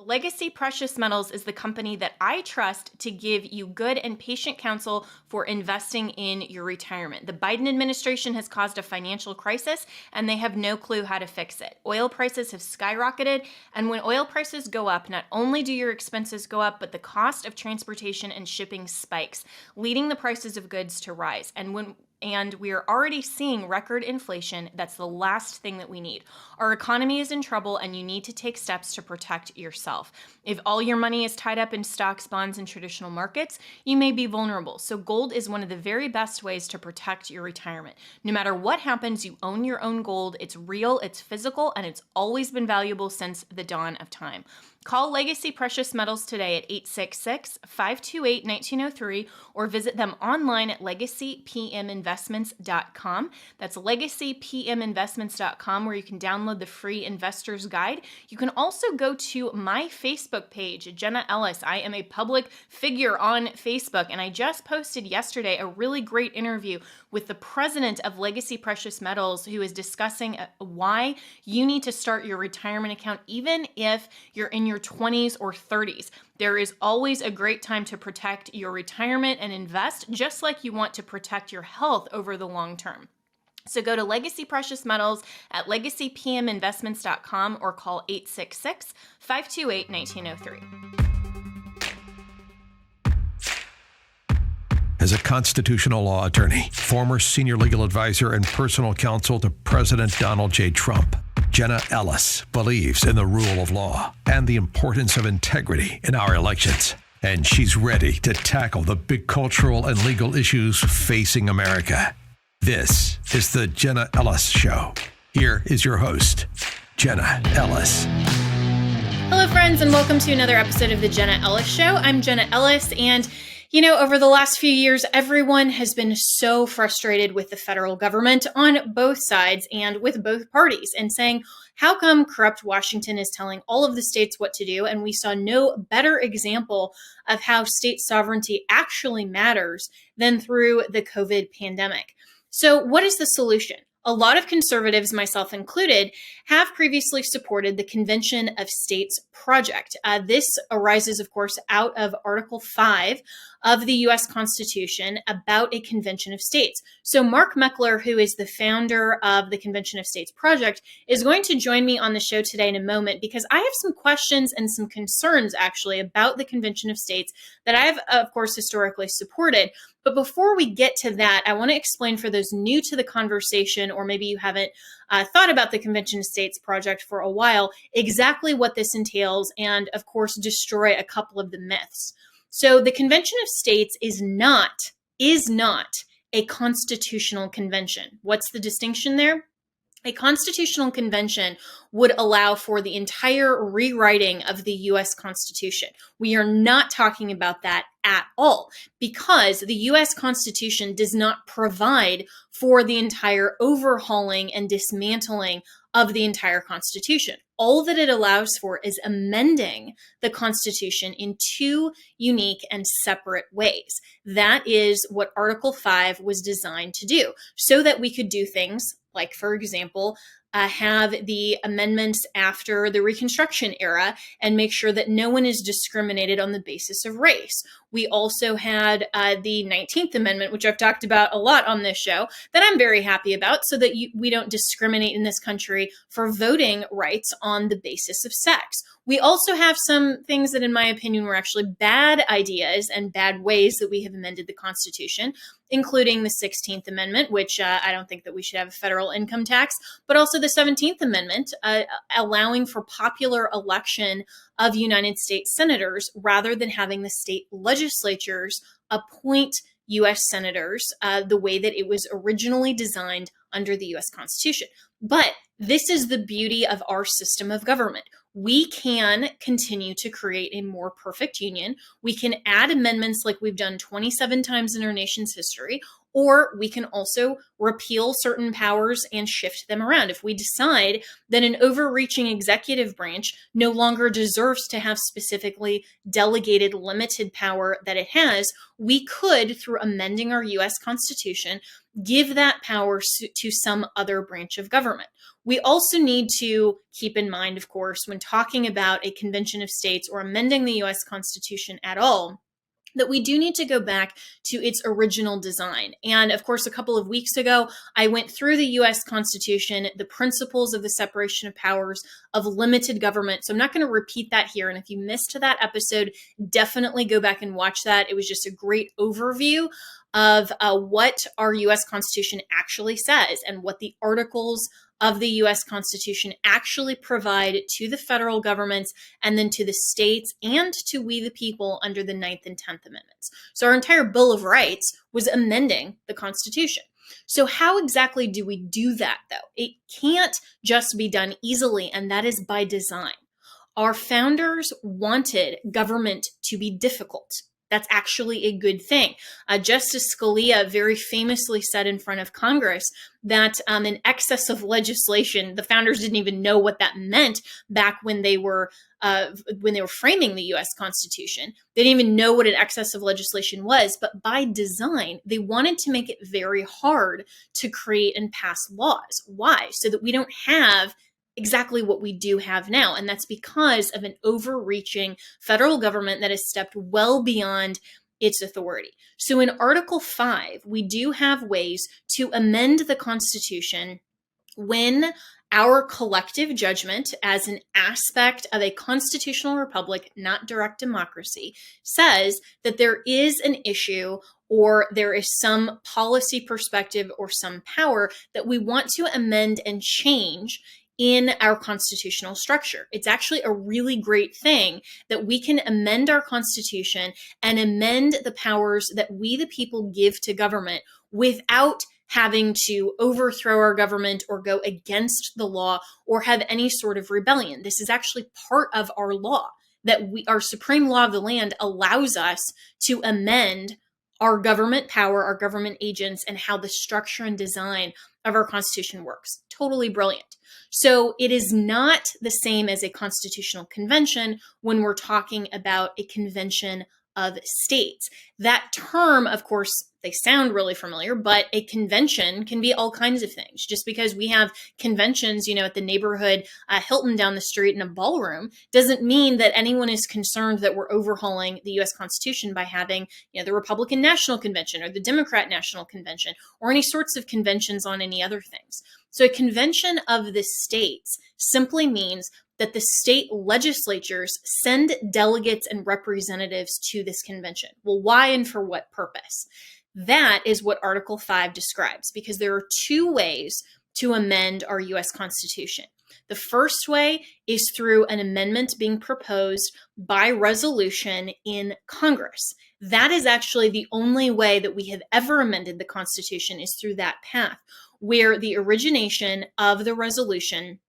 Legacy Precious Metals is the company that I trust to give you good and patient counsel for investing in your retirement. The Biden administration has caused a financial crisis and they have no clue how to fix it. Oil prices have skyrocketed, and when oil prices go up, not only do your expenses go up, but the cost of transportation and shipping spikes, leading the prices of goods to rise. And we are already seeing record inflation. That's the last thing that we need. Our economy is in trouble, and you need to take steps to protect yourself. If all your money is tied up in stocks, bonds, and traditional markets, you may be vulnerable. So gold is one of the very best ways to protect your retirement. No matter what happens, you own your own gold. It's real, it's physical, and it's always been valuable since the dawn of time. Call Legacy Precious Metals today at 866-528-1903 or visit them online at legacypminvestments.com. That's legacypminvestments.com, where you can download the free investor's guide. You can also go to my Facebook page, Jenna Ellis. I am a public figure on Facebook, and I just posted yesterday a really great interview with the president of Legacy Precious Metals, who is discussing why you need to start your retirement account even if you're in your 20s or 30s. There is always a great time to protect your retirement and invest, just like you want to protect your health over the long term. So go to Legacy Precious Metals at legacypminvestments.com or call 866-528-1903. As a constitutional law attorney, former senior legal advisor, and personal counsel to President Donald J. Trump, Jenna Ellis believes in the rule of law and the importance of integrity in our elections. And she's ready to tackle the big cultural and legal issues facing America. This is the Jenna Ellis Show. Here is your host, Jenna Ellis. Hello, friends, and welcome to another episode of the Jenna Ellis Show. I'm Jenna Ellis, and over the last few years, everyone has been so frustrated with the federal government on both sides and with both parties, and saying, how come corrupt Washington is telling all of the states what to do? And we saw no better example of how state sovereignty actually matters than through the COVID pandemic. So what is the solution? A lot of conservatives, myself included, have previously supported the Convention of States project. This arises, of course, out of Article 5 of the U.S. Constitution about a Convention of States. So Mark Meckler, who is the founder of the Convention of States project, is going to join me on the show today in a moment, because I have some questions and some concerns, actually, about the Convention of States that I have, of course, historically supported. But before we get to that, I want to explain for those new to the conversation, or maybe you haven't thought about the Convention of States project for a while, exactly what this entails, and of course, destroy a couple of the myths. So the Convention of States is not a constitutional convention. What's the distinction there? A constitutional convention would allow for the entire rewriting of the U.S. Constitution. We are not talking about that at all, because the U.S. Constitution does not provide for the entire overhauling and dismantling of the entire Constitution. All that it allows for is amending the Constitution in two unique and separate ways. That is what Article 5 was designed to do, so that we could do things like, for example, have the amendments after the Reconstruction era and make sure that no one is discriminated on the basis of race. We also had the 19th Amendment, which I've talked about a lot on this show, that I'm very happy about, so that we don't discriminate in this country for voting rights on the basis of sex. We also have some things that, in my opinion, were actually bad ideas and bad ways that we have amended the Constitution, including the 16th Amendment, which I don't think that we should have a federal income tax, but also the 17th Amendment, allowing for popular election of United States senators rather than having the state legislatures appoint U.S. senators the way that it was originally designed under the U.S. Constitution. But this is the beauty of our system of government. We can continue to create a more perfect union. We can add amendments like we've done 27 times in our nation's history, or we can also repeal certain powers and shift them around. If we decide that an overreaching executive branch no longer deserves to have specifically delegated limited power that it has, we could, through amending our U.S. Constitution, give that power to some other branch of government. We also need to keep in mind, of course, when talking about a convention of states or amending the US Constitution at all, that we do need to go back to its original design. And of course, a couple of weeks ago, I went through the US Constitution, the principles of the separation of powers, of limited government. So I'm not going to repeat that here. And if you missed that episode, definitely go back and watch that. It was just a great overview of what our US Constitution actually says and what the articles of the US Constitution actually provide to the federal governments and then to the states and to we the people under the 9th and 10th Amendments. So our entire Bill of Rights was amending the Constitution. So how exactly do we do that, though? It can't just be done easily, and that is by design. Our founders wanted government to be difficult. That's actually a good thing. Justice Scalia very famously said in front of Congress that an excess of legislation, the founders didn't even know what that meant back when they were framing the U.S. Constitution. They didn't even know what an excess of legislation was, but by design, they wanted to make it very hard to create and pass laws. Why? So that we don't have exactly what we do have now. And that's because of an overreaching federal government that has stepped well beyond its authority. So in Article 5, we do have ways to amend the Constitution when our collective judgment as an aspect of a constitutional republic, not direct democracy, says that there is an issue or there is some policy perspective or some power that we want to amend and change in our constitutional structure. It's actually a really great thing that we can amend our Constitution and amend the powers that we, the people, give to government without having to overthrow our government or go against the law or have any sort of rebellion. This is actually part of our law, that our supreme law of the land allows us to amend our government power, our government agents, and how the structure and design of our Constitution works. Totally brilliant. So it is not the same as a constitutional convention when we're talking about a convention of states. That term, of course, they sound really familiar, but a convention can be all kinds of things. Just because we have conventions, at the neighborhood Hilton down the street in a ballroom doesn't mean that anyone is concerned that we're overhauling the U.S. Constitution by having, the Republican National Convention or the Democrat National Convention or any sorts of conventions on any other things. So a convention of the states simply means that the state legislatures send delegates and representatives to this convention. Well, why and for what purpose? That is what Article 5 describes, because there are two ways to amend our U.S. Constitution. The first way is through an amendment being proposed by resolution in Congress. That is actually the only way that we have ever amended the Constitution, is through that path, where the origination of the resolution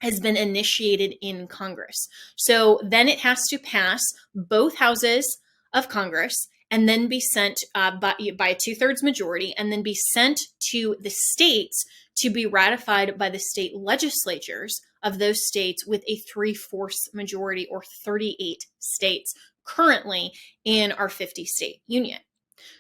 has been initiated in Congress. So then it has to pass both houses of Congress and then be sent by a 2/3 majority and then be sent to the states to be ratified by the state legislatures of those states with a 3/4 majority, or 38 states currently in our 50-state union.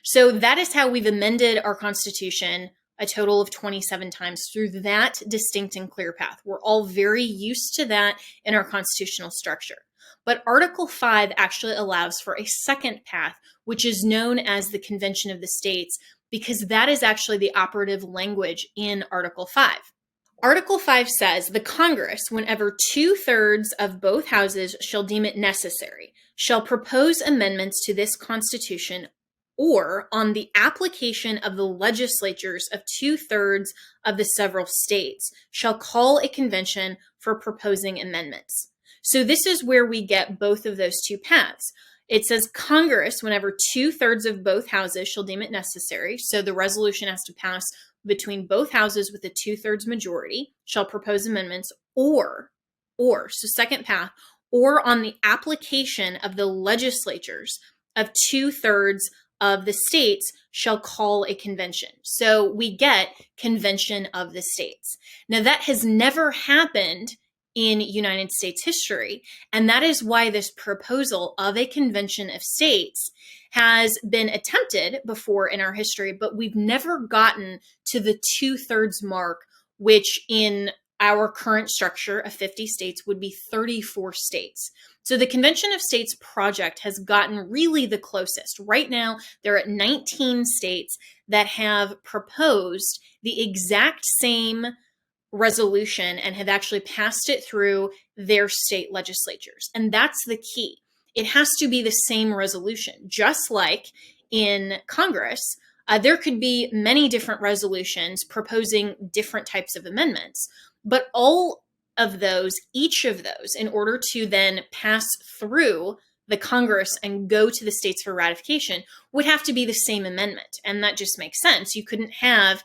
So that is how we've amended our Constitution a total of 27 times through that distinct and clear path. We're all very used to that in our constitutional structure. But Article 5 actually allows for a second path, which is known as the Convention of the States, because that is actually the operative language in Article 5. Article 5 says, the Congress, whenever 2/3 of both houses shall deem it necessary, shall propose amendments to this Constitution, or on the application of the legislatures of 2/3 of the several states, shall call a convention for proposing amendments. So this is where we get both of those two paths. It says Congress, whenever 2/3 of both houses shall deem it necessary, so the resolution has to pass between both houses with a 2/3 majority, shall propose amendments, or, so second path, or on the application of the legislatures of 2/3 of the states shall call a convention. So we get Convention of the States. Now that has never happened in United States history. And that is why this proposal of a convention of states has been attempted before in our history, but we've never gotten to the 2/3 mark, which in our current structure of 50 states would be 34 states. So the Convention of States project has gotten really the closest. Right now, there are 19 states that have proposed the exact same resolution and have actually passed it through their state legislatures. And that's the key. It has to be the same resolution, just like in Congress. There could be many different resolutions proposing different types of amendments, but all of those, each of those, in order to then pass through the Congress and go to the states for ratification, would have to be the same amendment. And that just makes sense. You couldn't have,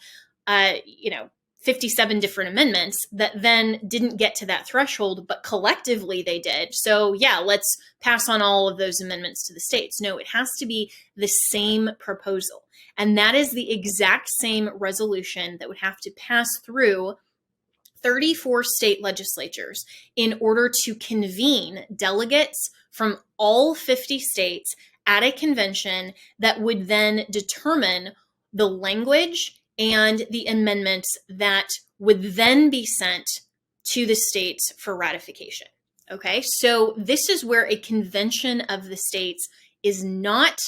57 different amendments that then didn't get to that threshold, but collectively they did. So yeah, let's pass on all of those amendments to the states. No, it has to be the same proposal. And that is the exact same resolution that would have to pass through 34 state legislatures in order to convene delegates from all 50 states at a convention that would then determine the language and the amendments that would then be sent to the states for ratification. Okay, so this is where a convention of the states is not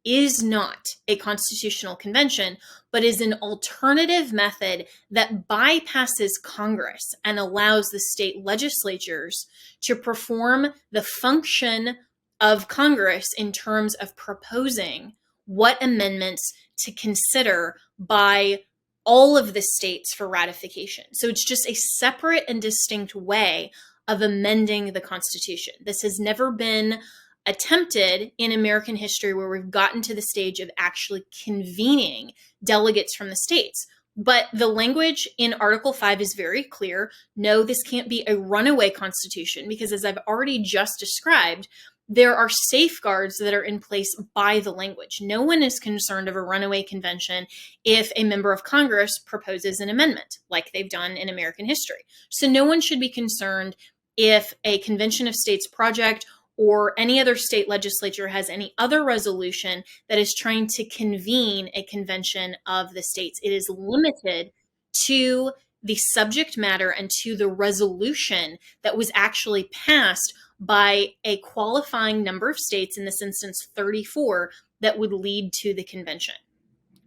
a constitutional convention, but is an alternative method that bypasses Congress and allows the state legislatures to perform the function of Congress in terms of proposing what amendments to consider by all of the states for ratification. So it's just a separate and distinct way of amending the Constitution. This has never been attempted in American history where we've gotten to the stage of actually convening delegates from the states. But the language in Article 5 is very clear. No, this can't be a runaway constitution because, as I've already just described, there are safeguards that are in place by the language. No one is concerned of a runaway convention if a member of Congress proposes an amendment like they've done in American history. So no one should be concerned if a convention of states project or any other state legislature has any other resolution that is trying to convene a convention of the states. It is limited to the subject matter and to the resolution that was actually passed by a qualifying number of states, in this instance 34, that would lead to the convention.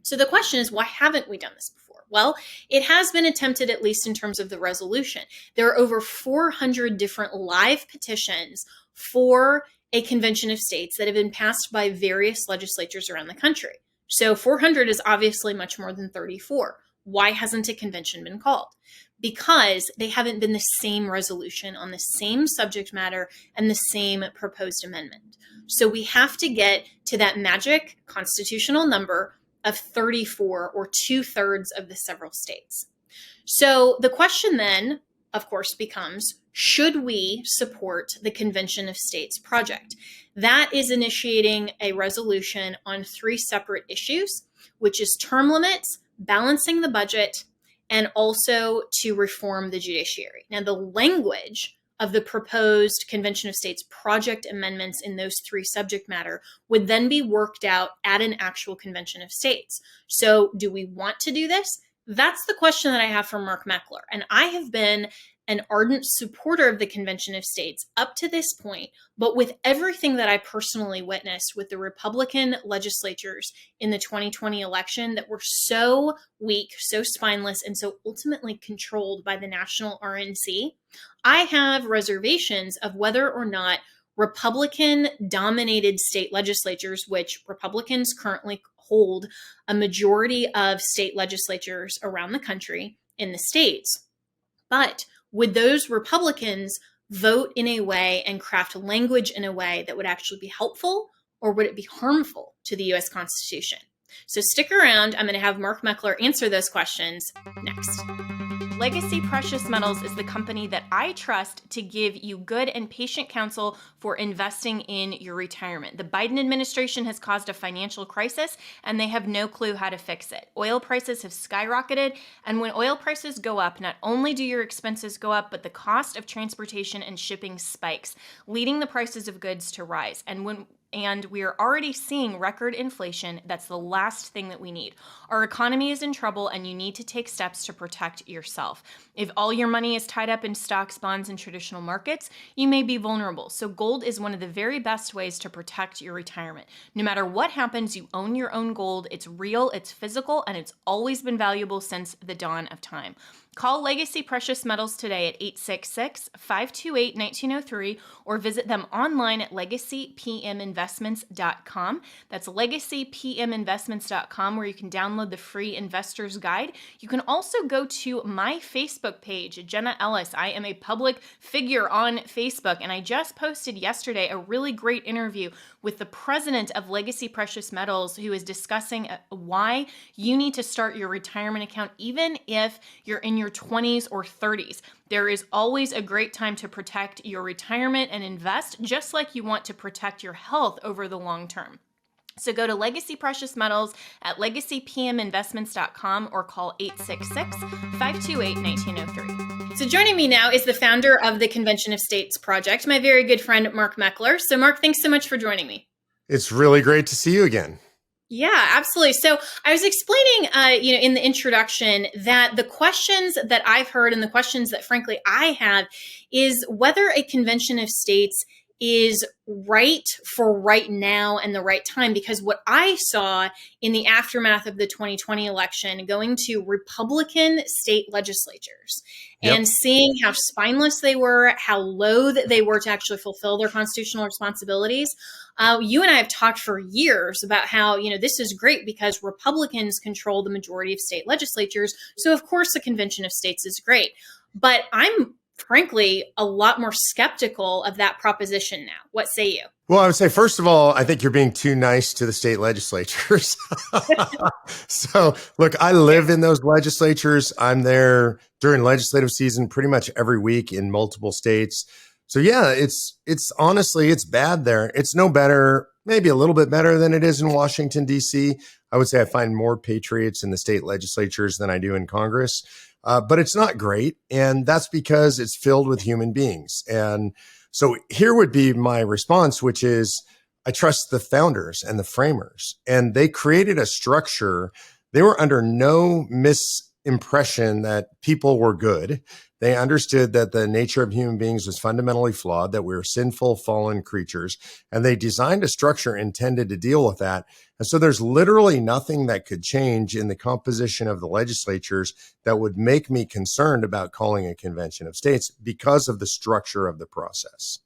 So the question is, why haven't we done this before? Well, it has been attempted, at least in terms of the resolution. There are over 400 different live petitions for a convention of states that have been passed by various legislatures around the country. So 400 is obviously much more than 34. Why hasn't a convention been called? Because they haven't been the same resolution on the same subject matter and the same proposed amendment. So we have to get to that magic constitutional number of 34, or 2/3 of the several states. So the question then, of course, becomes, should we support the Convention of States project? That is initiating a resolution on 3 separate issues, which is term limits, balancing the budget, and also to reform the judiciary. Now, the language of the proposed Convention of States project amendments in those 3 subject matter would then be worked out at an actual Convention of States. So do we want to do this? That's the question that I have for Mark Meckler. And I have been an ardent supporter of the Convention of States up to this point, but with everything that I personally witnessed with the Republican legislatures in the 2020 election that were so weak, so spineless, and so ultimately controlled by the national RNC, I have reservations of whether or not Republican-dominated state legislatures, which Republicans currently hold a majority of state legislatures around the country in the states, but would those Republicans vote in a way and craft language in a way that would actually be helpful, or would it be harmful to the U.S. Constitution? So stick around. I'm going to have Mark Meckler answer those questions next. Legacy Precious Metals is the company that I trust to give you good and patient counsel for investing in your retirement. The Biden administration has caused a financial crisis, and they have no clue how to fix it. Oil prices have skyrocketed, and when oil prices go up, not only do your expenses go up, but the cost of transportation and shipping spikes, leading the prices of goods to rise. And we are already seeing record inflation. That's the last thing that we need. Our economy is in trouble, and you need to take steps to protect yourself. If all your money is tied up in stocks, bonds, and traditional markets, you may be vulnerable. So gold is one of the very best ways to protect your retirement. No matter what happens, you own your own gold. It's real, it's physical, and it's always been valuable since the dawn of time. Call Legacy Precious Metals today at 866-528-1903 or visit them online at legacypminvestments.com. That's legacypminvestments.com, where you can download the free investor's guide. You can also go to my Facebook page, Jenna Ellis. I am a public figure on Facebook, and I just posted yesterday a really great interview with the president of Legacy Precious Metals, who is discussing why you need to start your retirement account even if you're in your 20s or 30s. There is always a great time to protect your retirement and invest, just like you want to protect your health over the long term. So go to Legacy Precious Metals at legacypminvestments.com or call 866-528-1903. So joining me now is the founder of the Convention of States Project, my very good friend, Mark Meckler. So Mark, thanks so much for joining me. It's really great to see you again. Yeah, absolutely. So I was explaining, in the introduction that the questions that I've heard and the questions that frankly I have is whether a convention of states is right for right now and the right time, because what I saw in the aftermath of the 2020 election, going to Republican state legislatures and seeing how spineless they were, how loath they were to actually fulfill their constitutional responsibilities. You and I have talked for years about how, this is great because Republicans control the majority of state legislatures. So of course the convention of states is great, but I'm frankly a lot more skeptical of that proposition now. What say you? Well, I would say, first of all, I think you're being too nice to the state legislatures. So look, I live in those legislatures. I'm there during legislative season pretty much every week in multiple states. So yeah, it's honestly, it's bad there. It's no better, maybe a little bit better than it is in Washington, D.C. I would say I find more patriots in the state legislatures than I do in Congress. But it's not great. And that's because it's filled with human beings. And so here would be my response, which is I trust the founders and the framers. And they created a structure. They were under no misimpression that people were good. They understood that the nature of human beings was fundamentally flawed, that we were sinful, fallen creatures, and they designed a structure intended to deal with that. And so there's literally nothing that could change in the composition of the legislatures that would make me concerned about calling a convention of states because of the structure of the process.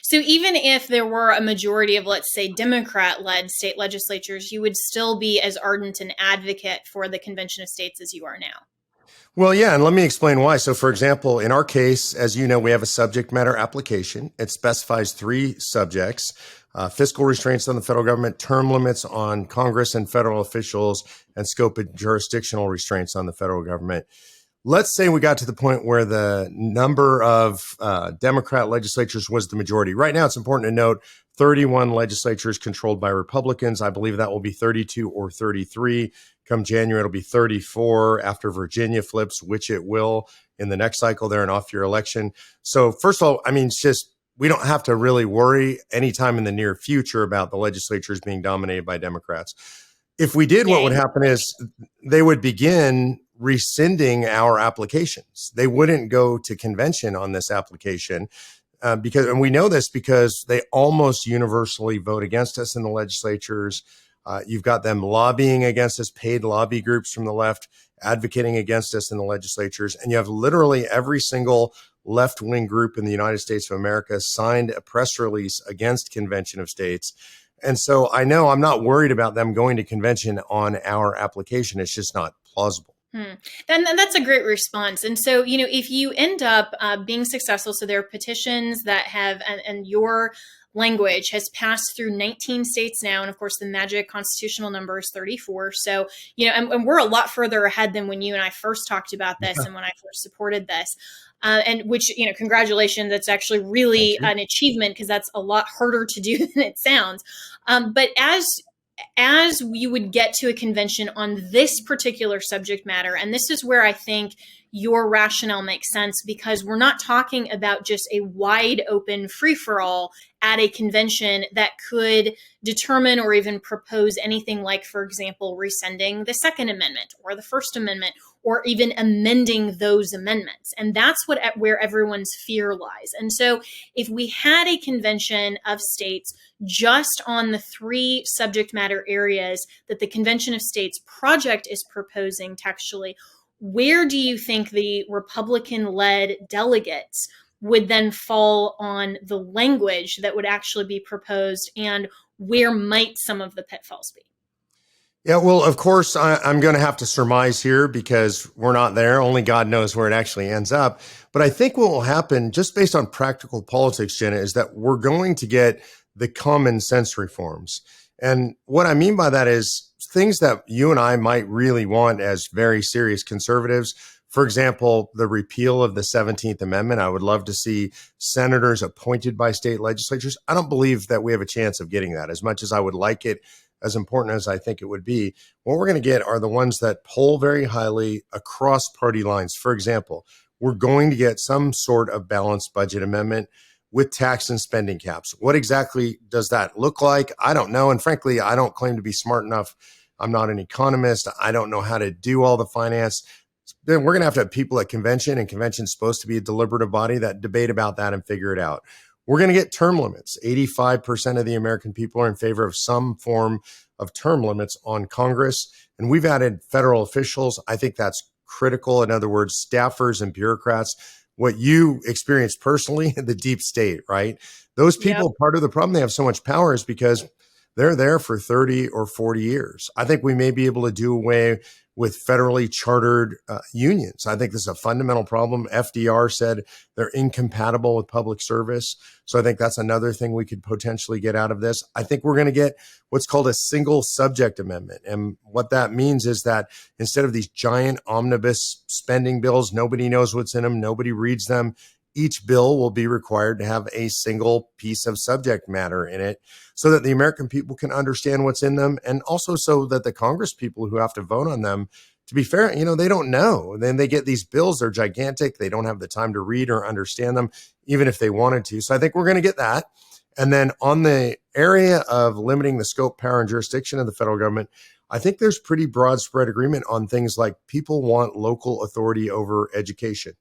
So even if there were a majority of, let's say, Democrat-led state legislatures, you would still be as ardent an advocate for the convention of states as you are now. Well, yeah, and let me explain why. So, for example, in our case, as you know, we have a subject matter application. It specifies 3 subjects: fiscal restraints on the federal government, term limits on Congress and federal officials, and scope of jurisdictional restraints on the federal government. Let's say we got to the point where the number of Democrat legislatures was the majority. Right now, it's important to note 31 legislatures controlled by Republicans. I believe that will be 32 or 33. Come January, it'll be 34 after Virginia flips, which it will in the next cycle there, an off-year election. So first of all, I mean, it's just we don't have to really worry anytime in the near future about the legislatures being dominated by Democrats. If we did, what would happen is they would begin rescinding our applications. They wouldn't go to convention on this application and we know this because they almost universally vote against us in the legislatures. You've got them lobbying against us, paid lobby groups from the left advocating against us in the legislatures. And you have literally every single left-wing group in the United States of America signed a press release against Convention of States. And so I know I'm not worried about them going to convention on our application. It's just not plausible. Hmm. Then that's a great response. And so, if you end up being successful, so there are petitions that have, and your language has passed through 19 states now. And of course, the magic constitutional number is 34. So, and we're a lot further ahead than when you and I first talked about this and when I first supported this. And which, congratulations, that's actually really an achievement because that's a lot harder to do than it sounds. But as you would get to a convention on this particular subject matter, and this is where I think your rationale makes sense, because we're not talking about just a wide open free-for-all at a convention that could determine or even propose anything like, for example, rescinding the Second Amendment or the First Amendment, or even amending those amendments. And that's where everyone's fear lies. And so if we had a convention of states just on the three subject matter areas that the Convention of States project is proposing textually, where do you think the Republican-led delegates would then fall on the language that would actually be proposed, and where might some of the pitfalls be? Yeah, well, of course, I'm going to have to surmise here because we're not there. Only God knows where it actually ends up. But I think what will happen, just based on practical politics, Jenna, is that we're going to get the common sense reforms. And what I mean by that is things that you and I might really want as very serious conservatives. For example, the repeal of the 17th Amendment. I would love to see senators appointed by state legislatures. I don't believe that we have a chance of getting that, as much as I would like it, as important as I think it would be. What we're going to get are the ones that poll very highly across party lines. For example, we're going to get some sort of balanced budget amendment with tax and spending caps. What exactly does that look like? I don't know. And frankly, I don't claim to be smart enough. I'm not an economist. I don't know how to do all the finance. Then we're going to have people at convention, and convention's supposed to be a deliberative body, that debate about that and figure it out. We're going to get term limits. 85% of the American people are in favor of some form of term limits on Congress. And we've added federal officials. I think that's critical. In other words, staffers and bureaucrats, what you experience personally, the deep state, right? Those people, Yep. part of the problem they have so much power is because they're there for 30 or 40 years. I think we may be able to do away with federally chartered unions. I think this is a fundamental problem. FDR said they're incompatible with public service. So I think that's another thing we could potentially get out of this. I think we're going to get what's called a single subject amendment. And what that means is that instead of these giant omnibus spending bills, nobody knows what's in them, nobody reads them. Each bill will be required to have a single piece of subject matter in it so that the American people can understand what's in them, and also so that the Congress people who have to vote on them, to be fair, they don't know. And then they get these bills, they're gigantic. They don't have the time to read or understand them, even if they wanted to. So I think we're going to get that. And then on the area of limiting the scope, power, and jurisdiction of the federal government, I think there's pretty broad spread agreement on things like people want local authority over education.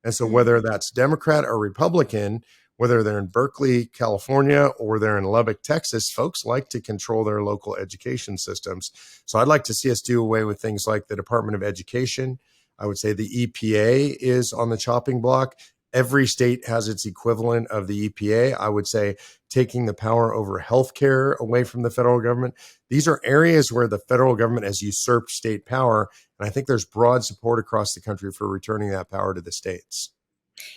And so whether that's Democrat or Republican, whether they're in Berkeley, California, or they're in Lubbock, Texas, folks like to control their local education systems. So I'd like to see us do away with things like the Department of Education. I would say the EPA is on the chopping block. Every state has its equivalent of the EPA. I would say taking the power over healthcare away from the federal government. These are areas where the federal government has usurped state power. And I think there's broad support across the country for returning that power to the states.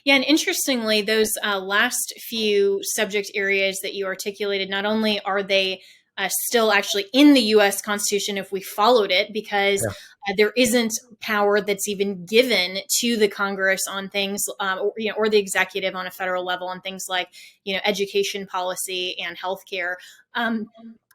Yeah, and interestingly, those last few subject areas that you articulated, not only are they still actually in the U.S. Constitution if we followed it, because there isn't power that's even given to the Congress on things, or the executive on a federal level on things like, education policy and healthcare.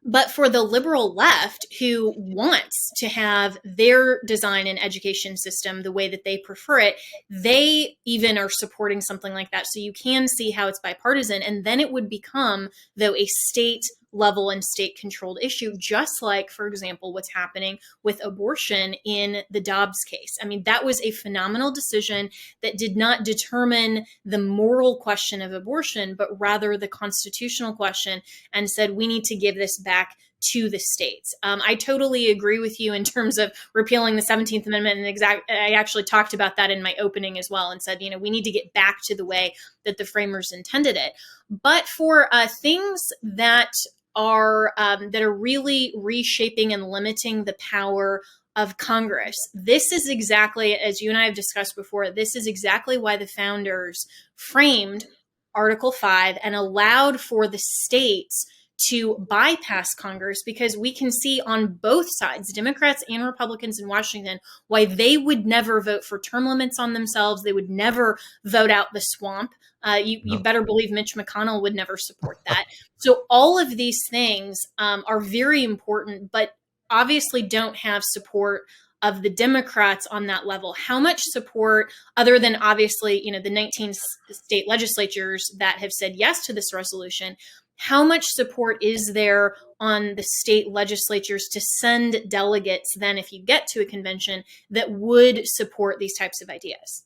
But for the liberal left who wants to have their design and education system the way that they prefer it, they even are supporting something like that. So you can see how it's bipartisan. And then it would become, though, a state level and state controlled issue, just like, for example, what's happening with abortion in the Dobbs case. I mean, that was a phenomenal decision that did not determine the moral question of abortion, but rather the constitutional question, and said, we need to give this back to the states. I totally agree with you in terms of repealing the 17th Amendment. And I actually talked about that in my opening as well and said, we need to get back to the way that the framers intended it. But for things that are really reshaping and limiting the power of Congress. This is exactly, as you and I have discussed before, this is exactly why the founders framed Article 5 and allowed for the states to bypass Congress, because we can see on both sides, Democrats and Republicans in Washington, why they would never vote for term limits on themselves. They would never vote out the swamp. You better believe Mitch McConnell would never support that. So all of these things are very important, but obviously don't have support of the Democrats on that level. How much support, other than obviously, the 19 state legislatures that have said yes to this resolution, how much support is there on the state legislatures to send delegates then, if you get to a convention, that would support these types of ideas?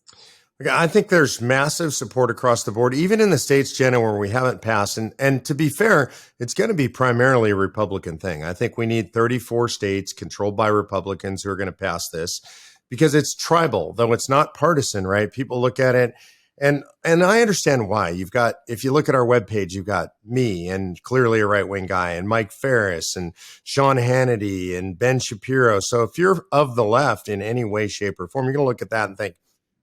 I think there's massive support across the board, even in the states, Jenna, where we haven't passed. And to be fair, it's going to be primarily a Republican thing. I think we need 34 states controlled by Republicans who are going to pass this, because it's tribal, though it's not partisan, right? People look at it, and I understand why. If you look at our webpage, you've got me, and clearly a right-wing guy, and Mike Ferris and Sean Hannity and Ben Shapiro. So if you're of the left in any way, shape, or form, you're going to look at that and think,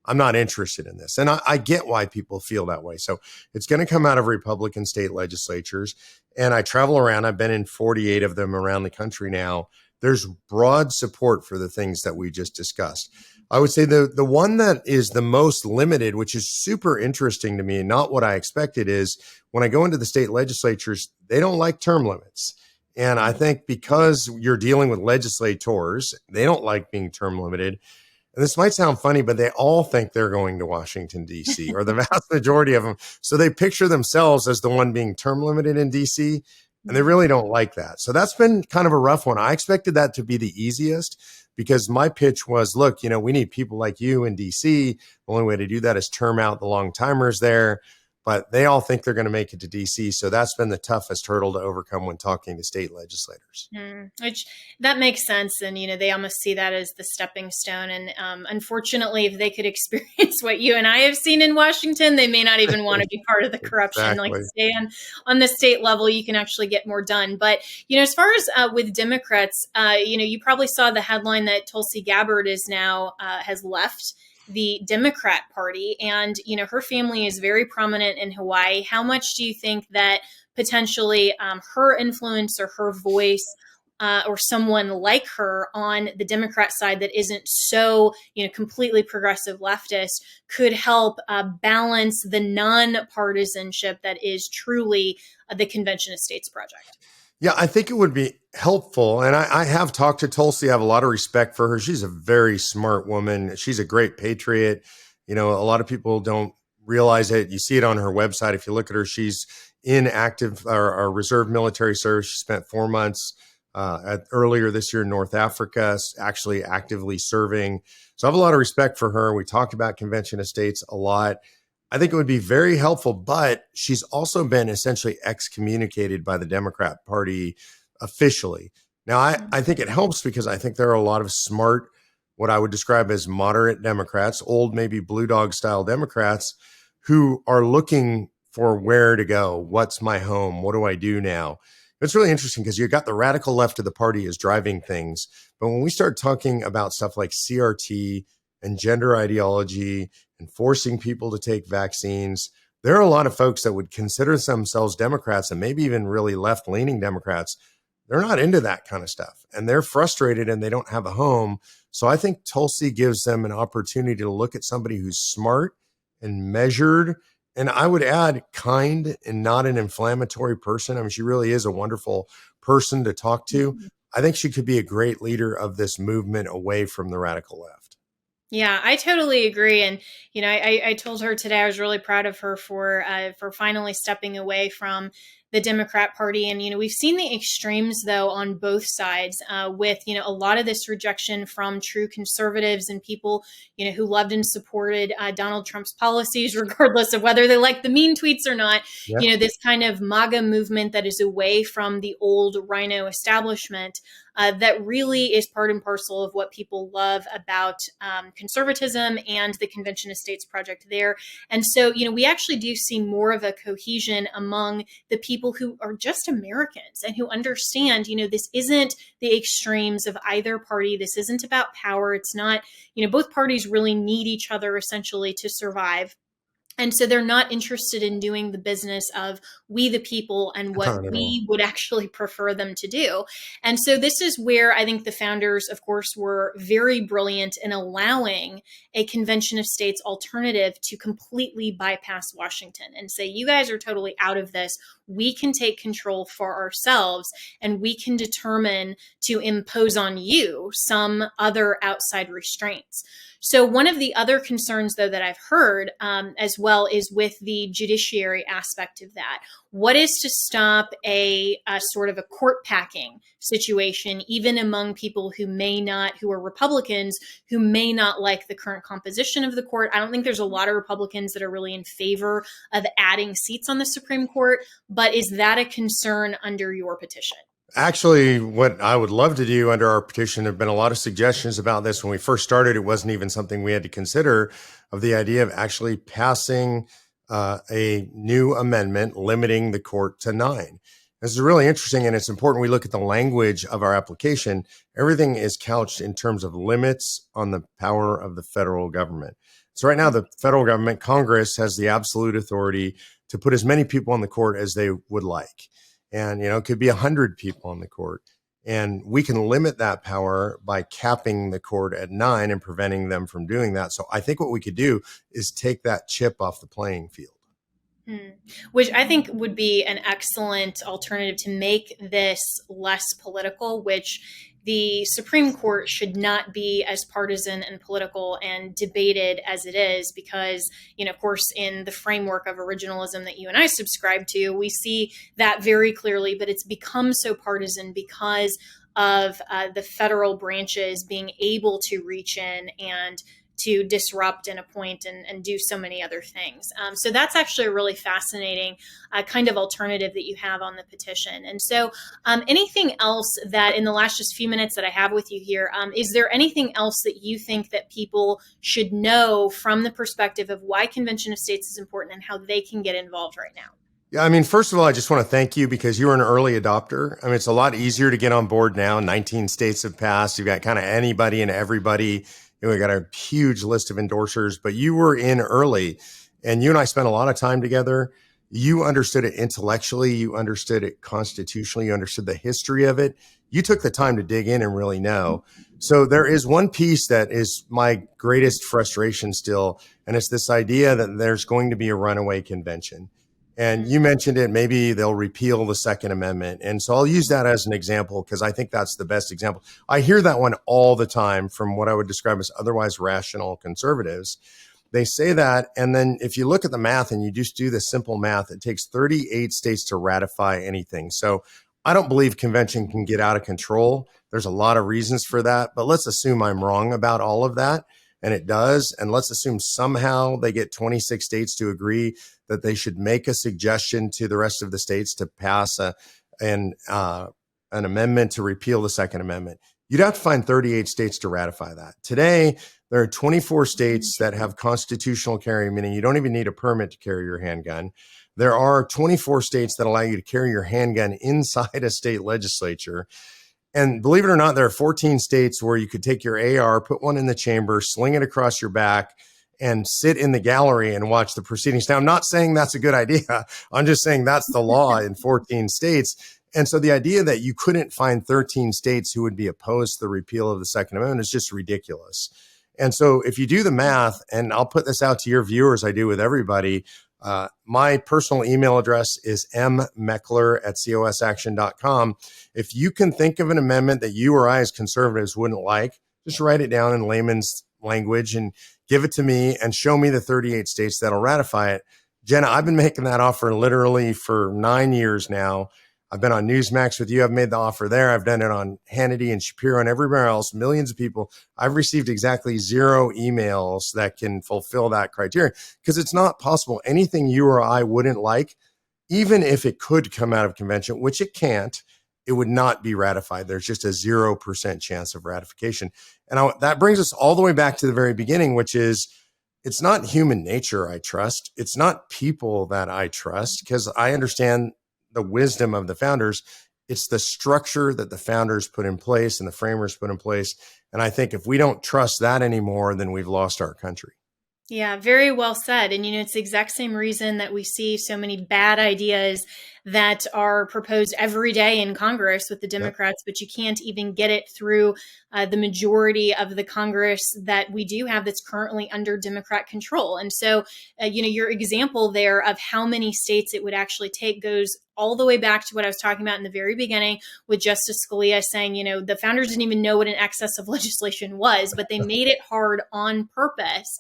I'm not interested in this. And I get why people feel that way. So it's going to come out of Republican state legislatures. And I travel around. I've been in 48 of them around the country now. There's broad support for the things that we just discussed. I would say the one that is the most limited, which is super interesting to me, and not what I expected, is when I go into the state legislatures, they don't like term limits. And I think because you're dealing with legislators, they don't like being term limited. And this might sound funny, but they all think they're going to Washington, D.C., or the vast majority of them. So they picture themselves as the one being term limited in D.C., and they really don't like that. So that's been kind of a rough one. I expected that to be the easiest, because my pitch was, look, we need people like you in D.C. The only way to do that is term out the long timers there. But they all think they're going to make it to D.C. So that's been the toughest hurdle to overcome when talking to state legislators. Which that makes sense. And, they almost see that as the stepping stone. And unfortunately, if they could experience what you and I have seen in Washington, they may not even want to be part of the corruption. Exactly. Like, stay on the state level, you can actually get more done. But, as far as with Democrats, you probably saw the headline that Tulsi Gabbard is now has left the Democrat Party. And, her family is very prominent in Hawaii. How much do you think that potentially her influence or her voice or someone like her on the Democrat side that isn't so, completely progressive leftist could help balance the non-partisanship that is truly the Convention of States project? Yeah, I think it would be helpful. And I have talked to Tulsi. I have a lot of respect for her. She's a very smart woman. She's a great patriot. A lot of people don't realize it. You see it on her website. If you look at her, she's in active or reserve military service. She spent 4 months earlier this year in North Africa, actually actively serving. So I have a lot of respect for her. We talk about Convention of States a lot. I think it would be very helpful, but she's also been essentially excommunicated by the Democrat Party officially. Now, I think it helps because I think there are a lot of smart, what I would describe as moderate Democrats, old, maybe Blue Dog style Democrats, who are looking for where to go. What's my home? What do I do now? It's really interesting because you got the radical left of the party is driving things. But when we start talking about stuff like CRT and gender ideology and forcing people to take vaccines, there are a lot of folks that would consider themselves Democrats and maybe even really left-leaning Democrats. They're not into that kind of stuff, and they're frustrated and they don't have a home. So I think Tulsi gives them an opportunity to look at somebody who's smart and measured, and I would add kind and not an inflammatory person. I mean, she really is a wonderful person to talk to. I think she could be a great leader of this movement away from the radical left. Yeah, I totally agree. And, I told her today I was really proud of her for finally stepping away from the Democrat Party. And, we've seen the extremes, though, on both sides with, a lot of this rejection from true conservatives and people, who loved and supported Donald Trump's policies, regardless of whether they like the mean tweets or not. Yep. This kind of MAGA movement that is away from the old rhino establishment. that really is part and parcel of what people love about conservatism and the Convention of States project there. And so, we actually do see more of a cohesion among the people who are just Americans and who understand, this isn't the extremes of either party. This isn't about power. It's not, both parties really need each other essentially to survive. And so they're not interested in doing the business of we the people and what we would actually prefer them to do. And so this is where I think the founders, of course, were very brilliant in allowing a Convention of States alternative to completely bypass Washington and say, you guys are totally out of this. We can take control for ourselves and we can determine to impose on you some other outside restraints. So one of the other concerns, though, that I've heard as well is with the judiciary aspect of that. What is to stop a sort of a court packing situation, even among people who are Republicans, who may not like the current composition of the court? I don't think there's a lot of Republicans that are really in favor of adding seats on the Supreme Court, but is that a concern under your petition? Actually, what I would love to do under our petition, have been a lot of suggestions about this. When we first started, it wasn't even something we had to consider, of the idea of actually passing a new amendment limiting the court to 9. This is really interesting, and it's important we look at the language of our application. Everything is couched in terms of limits on the power of the federal government. So right now, the federal government, Congress, has the absolute authority to put as many people on the court as they would like. And, it could be 100 people on the court. And we can limit that power by capping the court at 9 and preventing them from doing that. So I think what we could do is take that chip off the playing field. Which I think would be an excellent alternative to make this less political, which the Supreme Court should not be as partisan and political and debated as it is, because, of course, in the framework of originalism that you and I subscribe to, we see that very clearly, but it's become so partisan because of the federal branches being able to reach in and to disrupt and appoint and do so many other things. So that's actually a really fascinating kind of alternative that you have on the petition. And so anything else that in the last just few minutes that I have with you here, is there anything else that you think that people should know from the perspective of why Convention of States is important and how they can get involved right now? Yeah, first of all, I just want to thank you because you were an early adopter. It's a lot easier to get on board now. 19 states have passed. You've got kind of anybody and everybody. We got a huge list of endorsers, but you were in early, and you and I spent a lot of time together. You understood it intellectually. You understood it constitutionally. You understood the history of it. You took the time to dig in and really know. So there is one piece that is my greatest frustration still, and it's this idea that there's going to be a runaway convention. And you mentioned it, maybe they'll repeal the Second Amendment. And so I'll use that as an example because I think that's the best example. I hear that one all the time from what I would describe as otherwise rational conservatives. They say that, and then if you look at the math and you just do the simple math, it takes 38 states to ratify anything. So I don't believe convention can get out of control. There's a lot of reasons for that, but let's assume I'm wrong about all of that. And it does. And let's assume somehow they get 26 states to agree that they should make a suggestion to the rest of the states to pass an amendment to repeal the Second Amendment. You'd have to find 38 states to ratify that. Today, there are 24 states that have constitutional carry, meaning you don't even need a permit to carry your handgun. There are 24 states that allow you to carry your handgun inside a state legislature. And believe it or not, there are 14 states where you could take your AR, put one in the chamber, sling it across your back, and sit in the gallery and watch the proceedings. Now, I'm not saying that's a good idea. I'm just saying that's the law in 14 states. And so the idea that you couldn't find 13 states who would be opposed to the repeal of the Second Amendment is just ridiculous. And so if you do the math, and I'll put this out to your viewers, I do with everybody, my personal email address is mmeckler@cosaction.com. If you can think of an amendment that you or I as conservatives wouldn't like, just write it down in layman's language and give it to me and show me the 38 states that'll ratify it. Jenna, I've been making that offer literally for 9 years now. I've been on Newsmax with you. I've made the offer there. I've done it on Hannity and Shapiro and everywhere else, millions of people. I've received exactly 0 emails that can fulfill that criteria because it's not possible. Anything you or I wouldn't like, even if it could come out of convention, which it can't, it would not be ratified. There's just a 0% chance of ratification. And that brings us all the way back to the very beginning, which is it's not human nature I trust. It's not people that I trust, because I understand the wisdom of the founders. It's the structure that the founders put in place and the framers put in place. And I think if we don't trust that anymore, then we've lost our country. Yeah, very well said. And, it's the exact same reason that we see so many bad ideas that are proposed every day in Congress with the Democrats, but you can't even get it through the majority of the Congress that we do have that's currently under Democrat control. And so, your example there of how many states it would actually take goes all the way back to what I was talking about in the very beginning with Justice Scalia saying, the founders didn't even know what an excess of legislation was, but they made it hard on purpose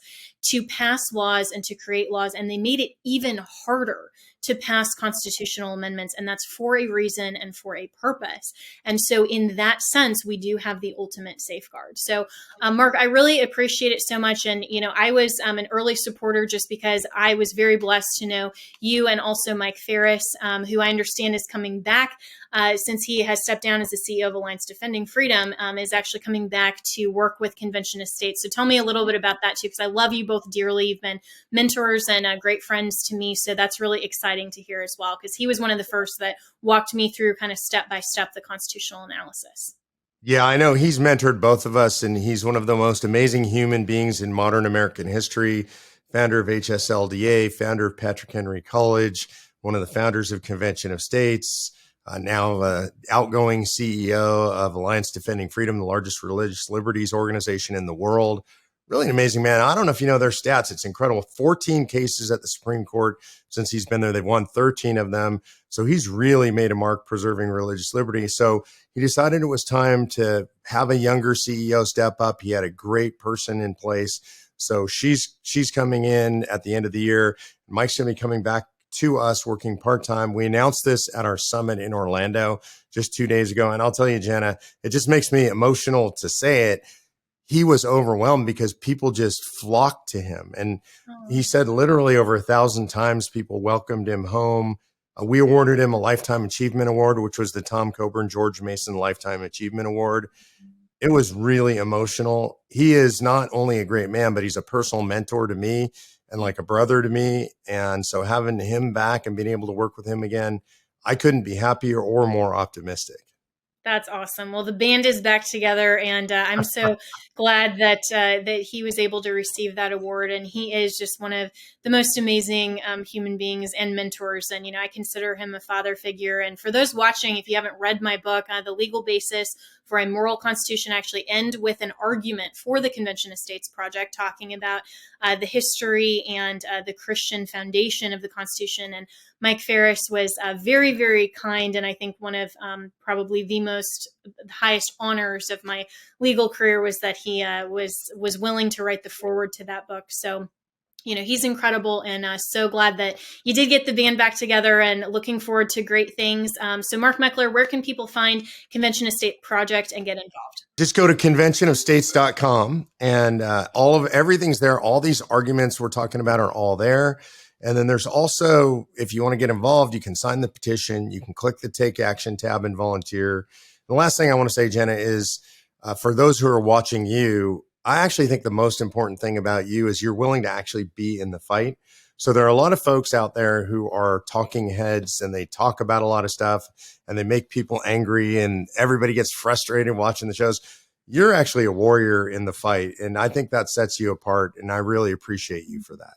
to pass laws and to create laws. And they made it even harder to pass constitutional amendments. And that's for a reason and for a purpose. And so in that sense, we do have the ultimate safeguard. So Mark, I really appreciate it so much. And, I was an early supporter just because I was very blessed to know you and also Mike Ferris, who I understand is coming back since he has stepped down as the CEO of Alliance Defending Freedom, is actually coming back to work with Convention of States. So tell me a little bit about that too, because I love you both dearly. You've been mentors and great friends to me. So that's really exciting to hear as well, because he was one of the first that walked me through kind of step by step the constitutional analysis. Yeah, I know he's mentored both of us, and he's one of the most amazing human beings in modern American history. Founder of HSLDA, founder of Patrick Henry College, one of the founders of Convention of States, now outgoing CEO of Alliance Defending Freedom, the largest religious liberties organization in the world. Really an amazing man. I don't know if you know their stats. It's incredible. 14 cases at the Supreme Court since he's been there. They've won 13 of them. So he's really made a mark preserving religious liberty. So he decided it was time to have a younger CEO step up. He had a great person in place. So she's coming in at the end of the year. Mike's going to be coming back to us working part-time. We announced this at our summit in Orlando just 2 days ago. And I'll tell you, Jenna, it just makes me emotional to say it. He was overwhelmed because people just flocked to him. And he said literally over 1,000 times people welcomed him home. We awarded him a Lifetime Achievement Award, which was the Tom Coburn, George Mason Lifetime Achievement Award. It was really emotional. He is not only a great man, but he's a personal mentor to me and like a brother to me. And so having him back and being able to work with him again, I couldn't be happier or more optimistic. That's awesome. Well, the band is back together, and I'm so glad that that he was able to receive that award. And he is just one of the most amazing human beings and mentors. And I consider him a father figure. And for those watching, if you haven't read my book, The Legal Basis for a Moral Constitution, I actually end with an argument for the Convention of States project, talking about the history and the Christian foundation of the Constitution. And Mike Ferris was very, very kind, and I think one of probably the highest honors of my legal career was that he was willing to write the foreword to that book. So, he's incredible, and so glad that you did get the band back together, and looking forward to great things. So, Mark Meckler, where can people find Convention of State Project and get involved? Just go to conventionofstates.com, and everything's there. All these arguments we're talking about are all there. And then there's also, if you want to get involved, you can sign the petition. You can click the Take Action tab and volunteer. The last thing I want to say, Jenna, is for those who are watching you, I actually think the most important thing about you is you're willing to actually be in the fight. So there are a lot of folks out there who are talking heads, and they talk about a lot of stuff, and they make people angry, and everybody gets frustrated watching the shows. You're actually a warrior in the fight, and I think that sets you apart, and I really appreciate you for that.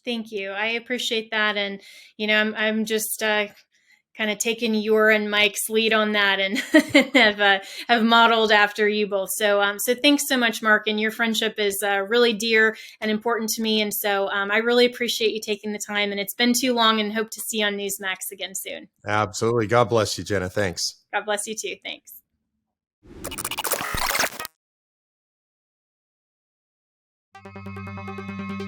Thank you. I appreciate that. And, I'm just kind of taking your and Mike's lead on that, and have modeled after you both. So thanks so much, Mark. And your friendship is really dear and important to me. And so I really appreciate you taking the time. And it's been too long, and hope to see you on Newsmax again soon. Absolutely. God bless you, Jenna. Thanks. God bless you too. Thanks.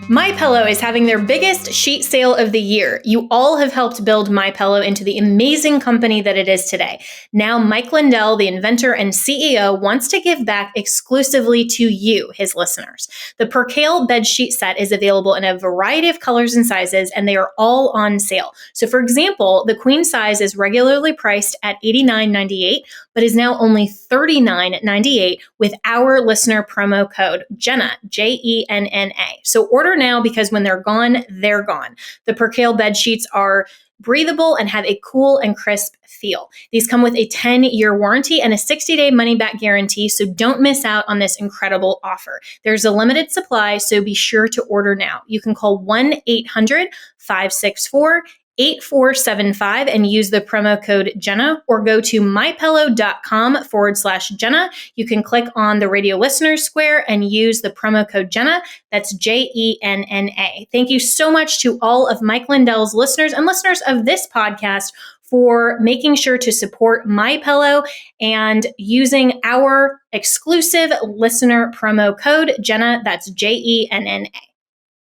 MyPillow is having their biggest sheet sale of the year. You all have helped build MyPillow into the amazing company that it is today. Now, Mike Lindell, the inventor and CEO, wants to give back exclusively to you, his listeners. The Percale bed sheet set is available in a variety of colors and sizes, and they are all on sale. So, for example, the queen size is regularly priced at $89.98, but is now only $39.98 with our listener promo code Jenna, Jenna. So order now because when they're gone, they're gone. The Percale bed sheets are breathable and have a cool and crisp feel. These come with a 10-year warranty and a 60-day money-back guarantee, so don't miss out on this incredible offer. There's a limited supply, so be sure to order now. You can call 1-800-564-8475 and use the promo code Jenna, or go to mypillow.com/Jenna. You can click on the radio listeners square and use the promo code Jenna. That's Jenna. Thank you so much to all of Mike Lindell's listeners and listeners of this podcast for making sure to support MyPillow and using our exclusive listener promo code Jenna. That's Jenna.